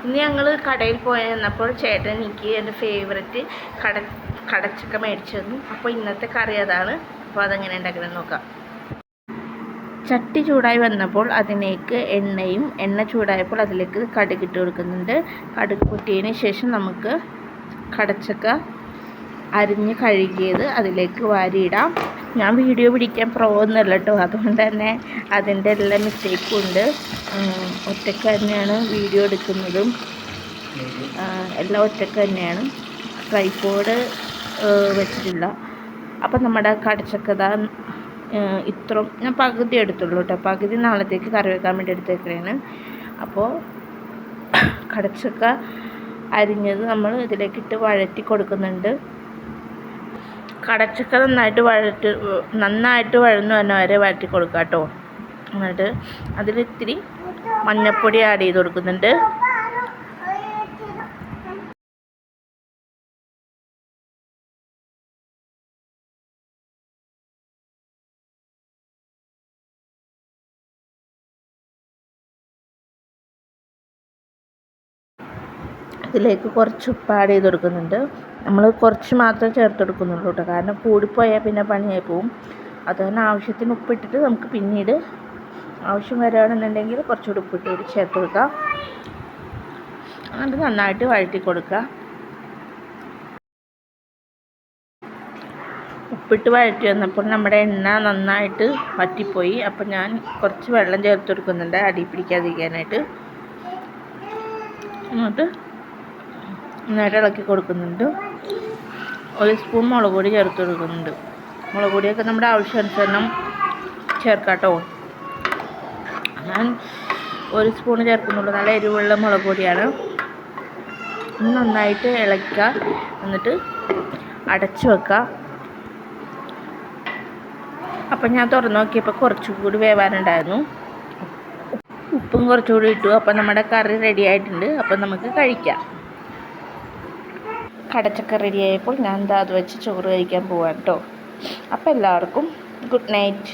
ഇന്ന് ഞങ്ങൾ കടയിൽ പോയി വന്നപ്പോൾ ചേട്ടൻ എനിക്ക് എൻ്റെ ഫേവററ്റ് കടച്ചക്ക മേടിച്ചു തന്നു. അപ്പോൾ ഇന്നത്തെ കറി അതാണ്. അപ്പോൾ അതെങ്ങനെ ഉണ്ടാക്കുന്നത് നോക്കാം. ചട്ടി ചൂടായി വന്നപ്പോൾ അതിലേക്ക് എണ്ണ ചൂടായപ്പോൾ അതിലേക്ക് കടുകിട്ട് കൊടുക്കുന്നുണ്ട്. കടുക് പൊട്ടിയതിന് ശേഷം നമുക്ക് കടച്ചക്ക അരിഞ്ഞ് കഴുകിയത് അതിലേക്ക് വാരിയിടാം. ഞാൻ വീഡിയോ പിടിക്കാൻ ഒന്നുമല്ല കേട്ടോ, അതുകൊണ്ട് തന്നെ അതിൻ്റെ എല്ലാ മിസ്റ്റേക്കും ഉണ്ട്. ഒറ്റയ്ക്ക് തന്നെയാണ് വീഡിയോ എടുക്കുന്നതും, എല്ലാം ഒറ്റയ്ക്ക് തന്നെയാണ്. ട്രൈപോഡ് വെച്ചിട്ടില്ല. അപ്പം നമ്മുടെ കടച്ചക്ക ഇത്രയും ഞാൻ പകുതി എടുത്തുള്ളൂ കേട്ടോ. പകുതി നാളത്തേക്ക് കറി വെക്കാൻ വേണ്ടി എടുത്തേക്കാണ്. അപ്പോൾ കടച്ചക്ക അരിഞ്ഞത് നമ്മൾ ഇതിലേക്കിട്ട് വഴറ്റി കൊടുക്കുന്നുണ്ട്. കടച്ചക്ക നന്നായിട്ട് വഴന്നു തന്നെ വരെ വഴറ്റി കൊടുക്കുക കേട്ടോ. എന്നിട്ട് അതിലിത്തിരി മഞ്ഞൾപ്പൊടി ആഡ് ചെയ്ത് കൊടുക്കുന്നുണ്ട്. ഇതിലേക്ക് കുറച്ച് ഉപ്പ് ആഡ് ചെയ്ത് കൊടുക്കുന്നുണ്ട്. നമ്മൾ കുറച്ച് മാത്രമേ ചേർത്ത് കൊടുക്കുന്നുള്ളൂ കേട്ടോ, കാരണം കൂടിപ്പോയാൽ പിന്നെ പണിയായി പോവും. അതുതന്നെ ആവശ്യത്തിന് ഉപ്പിട്ടിട്ട് നമുക്ക് പിന്നീട് ആവശ്യം വരികയാണെന്നുണ്ടെങ്കിൽ കുറച്ചുകൂടി ഉപ്പിട്ട് ചേർത്ത് കൊടുക്കുക. എന്നിട്ട് നന്നായിട്ട് വഴറ്റി കൊടുക്കുക. ഉപ്പിട്ട് വഴറ്റി വന്നപ്പോൾ നമ്മുടെ എണ്ണ നന്നായിട്ട് വറ്റിപ്പോയി. അപ്പോൾ ഞാൻ കുറച്ച് വെള്ളം ചേർത്ത് കൊടുക്കുന്നുണ്ട് അടി പിടിക്കാതിരിക്കാനായിട്ട്. എന്നിട്ട് നന്നായിട്ട് ഇളക്കി കൊടുക്കുന്നുണ്ട്. 1 സ്പൂൺ മുളക് പൊടി ചേർത്ത് കൊടുക്കുന്നുണ്ട്. മുളക് പൊടിയൊക്കെ നമ്മുടെ ആവശ്യാനുസരണം ചേർക്കാം കേട്ടോ. ഞാൻ 1 സ്പൂൺ ചേർക്കുന്നുള്ളൂ. നല്ല എരിവുള്ള മുളക് പൊടിയാണ്. നന്നായിട്ട് ഇളക്കുക. എന്നിട്ട് അടച്ചു വെക്കുക. അപ്പം ഞാൻ തുറന്നു നോക്കിയപ്പോൾ കുറച്ചുകൂടി വേവാനുണ്ടായിരുന്നു. ഉപ്പും കുറച്ചുകൂടി ഇട്ടു. അപ്പം നമ്മുടെ കറി റെഡി ആയിട്ടുണ്ട്. അപ്പം നമുക്ക് കഴിക്കാം. കടച്ചക്ക റെഡിയായപ്പോൾ ഞാൻ അത് വെച്ച് ചോറ് കഴിക്കാൻ പോവാം കേട്ടോ. അപ്പോൾ എല്ലാവർക്കും ഗുഡ് നൈറ്റ്.